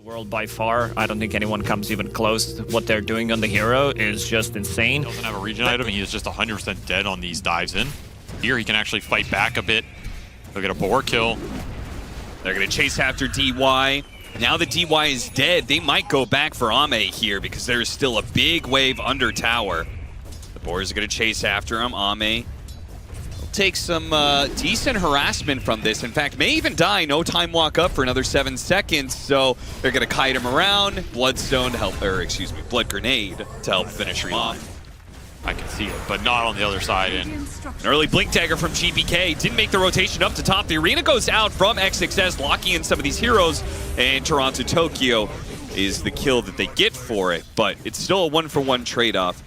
World by far. I don't think anyone comes even close. What they're doing on the hero is just insane. He doesn't have a regen item. He is just 100% dead on these dives in. Here he can actually fight back a bit. He'll get a boar kill. They're going to chase after DY. Now that DY is dead, they might go back for Ame here because there's still a big wave under tower. The boars are going to chase after him. Ame will take some decent harassment from this. In fact, may even die. No time walk up for another 7 seconds. So they're going to kite him around. Bloodstone to help, or excuse me, Blood Grenade to help finish him off. I can see it, but not on the other side. And an early Blink Dagger from GPK. Didn't make the rotation up to top. The arena goes out from XXS, locking in some of these heroes. And Toronto Tokyo is the kill that they get for it. But it's still a 1-for-1 trade-off.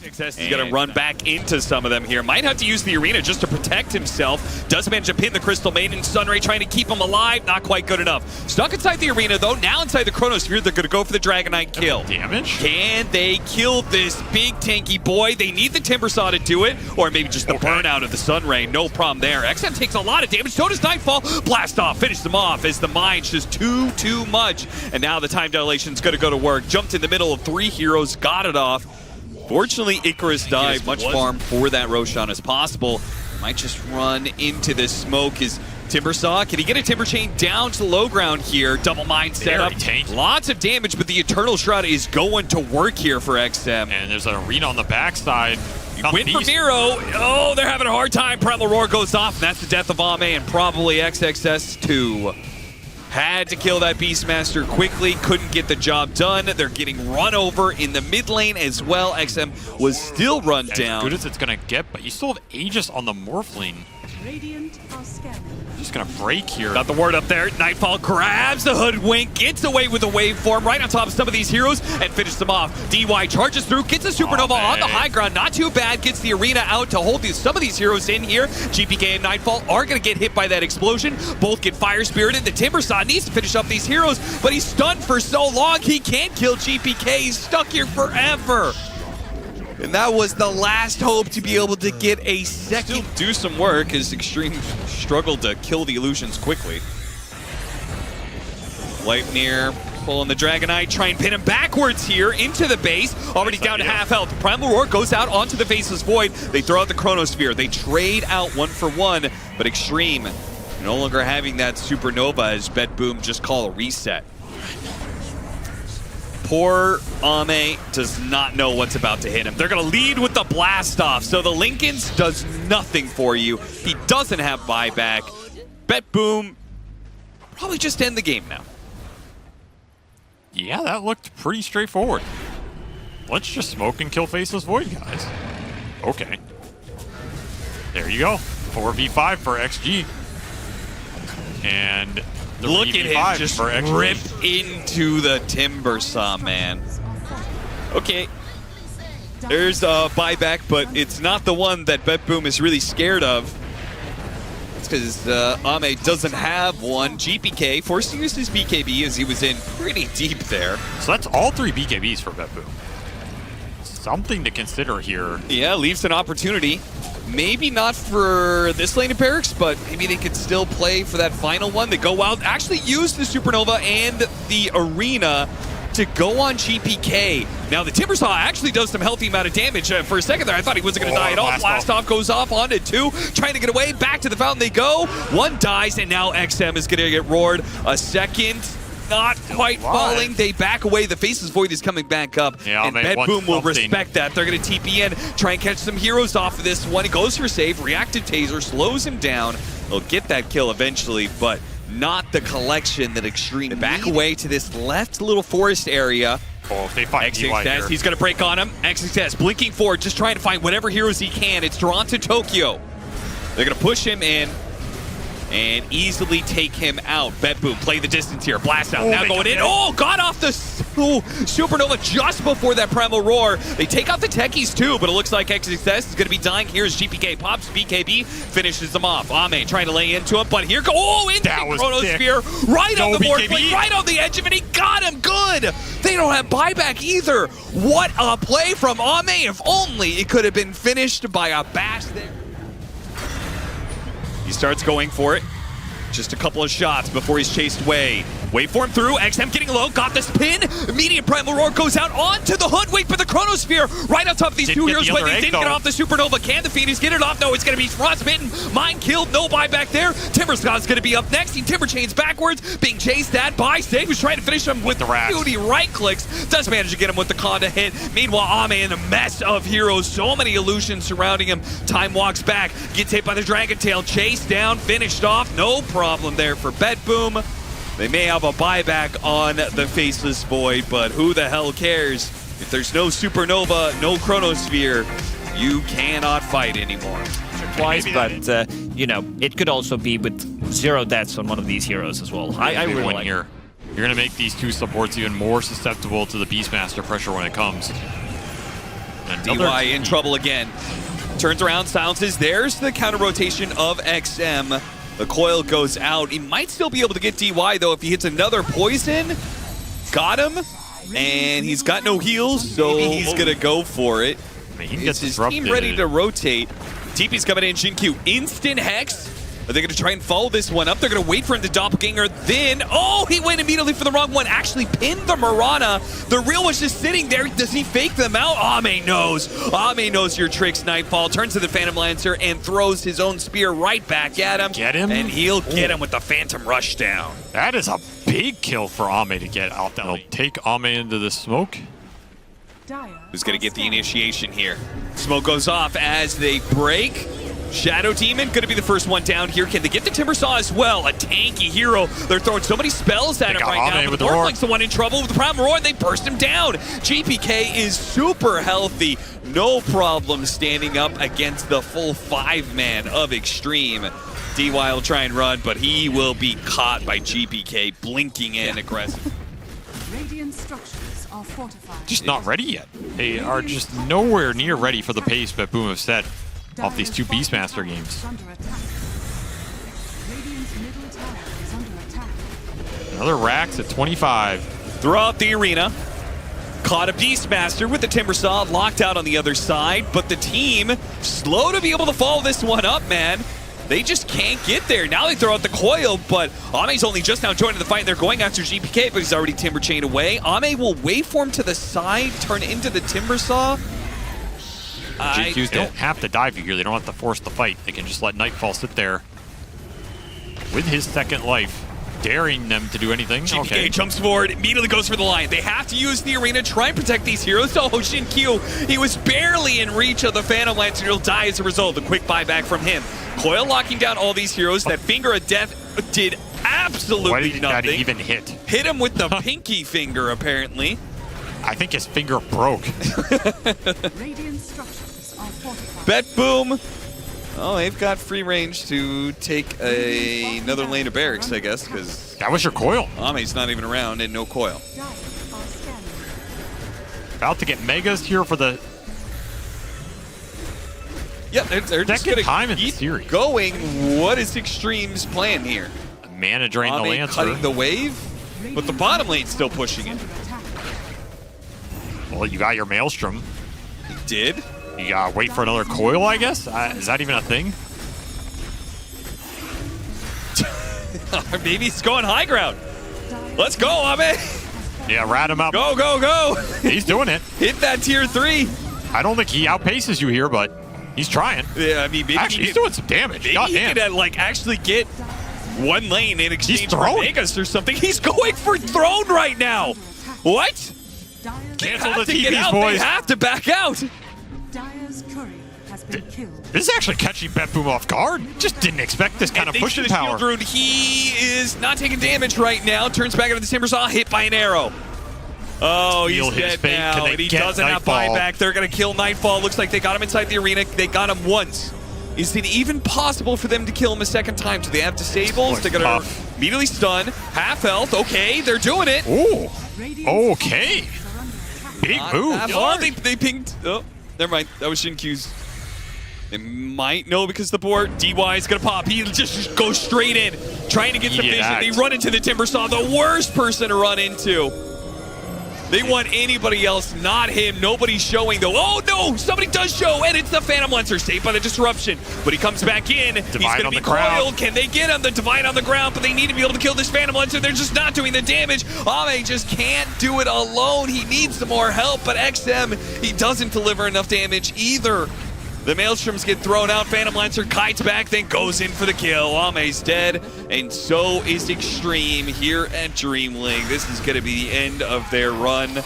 XXS is going to run back into some of them here. Might have to use the arena just to protect himself. Does manage to pin the Crystal Maiden. Sunray trying to keep him alive. Not quite good enough. Stuck inside the arena, though. Now inside the Chronosphere, they're going to go for the Dragon Knight kill. Damage? Can they kill this big tanky boy? They need the Timbersaw to do it, or maybe just the burnout of the Sunray. No problem there. XM takes a lot of damage. So does Nightfall. Blast off. Finish them off as the mine's just too much. And now the time dilation is going to go to work. Jumped in the middle of 3 heroes. Got it off. Fortunately, Icarus died. Much farm for that Roshan as possible. Might just run into the smoke. His Timbersaw, can he get a Timber Chain down to the low ground here? Double mine set up. Lots of damage, but the Eternal Shroud is going to work here for XM. And there's an arena on the backside. Win for Miro. Oh, they're having a hard time. Primal Roar goes off, and that's the death of Ame and probably XXS too. Had to kill that Beastmaster quickly, couldn't get the job done. They're getting run over in the mid lane as well. XM was still run down. As good as it's going to get, but you still have Aegis on the Morphling. Just going to break here. Got the word up there. Nightfall grabs the Hoodwink, gets away with the waveform right on top of some of these heroes and finishes them off. DY charges through, gets a Supernova on the high ground. Not too bad, gets the arena out to hold some of these heroes in here. GPK and Nightfall are going to get hit by that explosion. Both get fire spirited. The Timbersaw needs to finish up these heroes, but he's stunned for so long he can't kill GPK. He's stuck here forever. And that was the last hope to be able to get a second. Still do some work as Xtreme struggled to kill the illusions quickly. Lightmere pulling the Dragon Knight, try and pin him backwards here into the base. Already down to half health. Primal Roar goes out onto the Faceless Void. They throw out the Chronosphere. They trade out 1-for-1, but Xtreme no longer having that Supernova as BetBoom just call a reset. Poor Ame does not know what's about to hit him. They're going to lead with the blast off. So the Lincolns does nothing for you. He doesn't have buyback. BetBoom probably just end the game now. Yeah, that looked pretty straightforward. Let's just smoke and kill Faceless Void, guys. Okay. There you go. 4v5 for XG. And look at him just rip into the Timbersaw, man. Okay. There's a buyback, but it's not the one that BetBoom is really scared of. It's because Ame doesn't have one. GPK forced to use his BKB as he was in pretty deep there. So that's all 3 BKBs for BetBoom. Something to consider here. Yeah, leaves an opportunity. Maybe not for this lane of barracks, but maybe they could still play for that final one. They go out, actually use the Supernova and the arena to go on GPK. Now the Timbersaw actually does some healthy amount of damage. For a second there, I thought he wasn't going to die at all. Blast off goes off onto 2, trying to get away. Back to the fountain they go. 1 dies, and now XM is going to get roared. A second. Not quite falling. They back away. The Faceless Void is coming back up. Yeah, and BetBoom will respect that. They're going to TP in, try and catch some heroes off of this one. He goes for save. Reactive Taser slows him down. They'll get that kill eventually, but not the collection that Xtreme back away to this left little forest area. Oh, if they find XXS, he's going to break on him. XXS blinking forward, just trying to find whatever heroes he can. It's Toronto Tokyo. They're going to push him in and easily take him out. BetBoom, play the distance here. Blast out. Now going in. Oh, got off the Supernova just before that Primal Roar. They take out the techies too, but it looks like XXS is going to be dying. Here's GPK. Pops BKB, finishes them off. Ame trying to lay into him, but here go. Oh, into the Chronosphere. Right on the board, right on the edge of it. He got him good. They don't have buyback either. What a play from Ame. If only it could have been finished by a bash there. He starts going for it. Just a couple of shots before he's chased away. Waveform through, XM getting low, got the spin. Immediate Primal Roar goes out onto the hood. Wait for the Chronosphere right on top of these two heroes, but they didn't get off the Supernova. Can the Phoenix get it off? No, it's going to be frostbitten. Mind killed, no buyback there. Timberscott's going to be up next. He Timber Chains backwards, being chased at by Stave, who's trying to finish him with the beauty right clicks. Does manage to get him with the Conda hit. Meanwhile, Ame in a mess of heroes. So many illusions surrounding him. Time walks back, gets hit by the Dragon Tail, chased down, finished off. No problem there for BetBoom. They may have a buyback on the Faceless Void, but who the hell cares? If there's no Supernova, no Chronosphere, you cannot fight anymore. Twice, but you know, it could also be with 0 deaths on one of these heroes as well. I really like here. You're going to make these two supports even more susceptible to the Beastmaster pressure when it comes. And DY in trouble again. Turns around, silences. There's the counter rotation of XM. The coil goes out. He might still be able to get DY, though, if he hits another poison. Got him. And he's got no heals, so he's going to go for it. I mean, he can Is get his team ready to rotate? TP's coming in. Shinkyu, instant Hex. Are they going to try and follow this one up? They're going to wait for him to doppelganger. Then, oh, he went immediately for the wrong one. Actually pinned the Mirana. The real was just sitting there. Does he fake them out? Ame knows. Ame knows your tricks, Nightfall. Turns to the Phantom Lancer and throws his own spear right back at him. Get him? And he'll get him with the Phantom Rush down. That is a big kill for Ame to get out. That'll take Ame into the smoke. Who's going to get the initiation here? Smoke goes off as they break. Shadow Demon going to be the first one down here. Can they get the Timbersaw as well? A tanky hero. They're throwing so many spells at him right now. But Northling's the one in trouble with the Primal Roar, and they burst him down. GPK is super healthy. No problem standing up against the full 5-man of Xtreme. DY will try and run, but he will be caught by GPK, blinking in aggressive. Radiant structures are fortified. Just not ready yet. They are just nowhere near ready for the pace that Boom have set off these two Beastmaster games. Another Rax at 25. Throughout the arena, caught a Beastmaster with the Timbersaw, locked out on the other side, but the team slow to be able to follow this one up, man. They just can't get there. Now they throw out the coil, but Ame's only just now joining the fight. They're going after GPK, but he's already Timber Chained away. Ame will waveform to the side, turn into the Timbersaw. GQs don't have to dive you here. They don't have to force the fight. They can just let Nightfall sit there with his second life, daring them to do anything. GPK jumps forward, immediately goes for the line. They have to use the arena, try and protect these heroes. Oh, Shinkyu, he was barely in reach of the Phantom Lancer. He'll die as a result. A quick buyback from him. Coil locking down all these heroes. That Finger of Death did absolutely nothing. That even hit? Hit him with the pinky finger, apparently. I think his finger broke. Radiant structures are fortified. BetBoom. Oh, they've got free range to take another lane of barracks, I guess, because that was your coil. Ame's not even around and no coil. About to get megas here for the they're just going to keep going. What is Xtreme's plan here? Mana drain the Lancer. Cutting the wave, but the bottom lane's still pushing it. Well, you got your Maelstrom. He did. You gotta wait for another coil, I guess? Is that even a thing? Maybe he's going high ground. Let's go, Ame. Yeah, rat him up. Go, go, go. He's doing it. Hit that tier 3. I don't think he outpaces you here, but he's trying. Yeah, I mean, maybe actually, he's doing some damage. Maybe he could like actually get one lane in exchange for Megas or something. He's going for Throne right now. What? Cancel the TPs, boys. They have to back out. This is actually catching BetBoom off guard. Just didn't expect this kind of pushing power. Rune. He is not taking damage right now. Turns back into the Timbersaw, hit by an arrow. Oh, he's dead now, and he doesn't have buyback. They're going to kill Nightfall. Looks like they got him inside the arena. They got him once. Is it even possible for them to kill him a second time? Do they have disables? They're going to immediately stun. Half health. Okay, they're doing it. Ooh. Okay. Big move. Oh, they pinged. Oh, never mind. That was Shinkyu's. They might know because the board. DY is going to pop. He just goes straight in, trying to get some vision. They run into the Timbersaw, the worst person to run into. They want anybody else, not him. Nobody's showing, though. Oh, no! Somebody does show, and it's the Phantom Lancer, saved by the disruption. But he comes back in. He's going to be coiled. Can they get him? The Divine on the ground, but they need to be able to kill this Phantom Lancer. They're just not doing the damage. Ame just can't do it alone. He needs some more help, but XM, he doesn't deliver enough damage either. The Maelstroms get thrown out. Phantom Lancer kites back, then goes in for the kill. Ame's dead, and so is Xtreme here at DreamLeague. This is going to be the end of their run.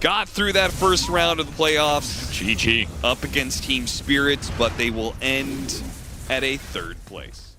Got through that first round of the playoffs. GG. Up against Team Spirits, but they will end at a 3rd place.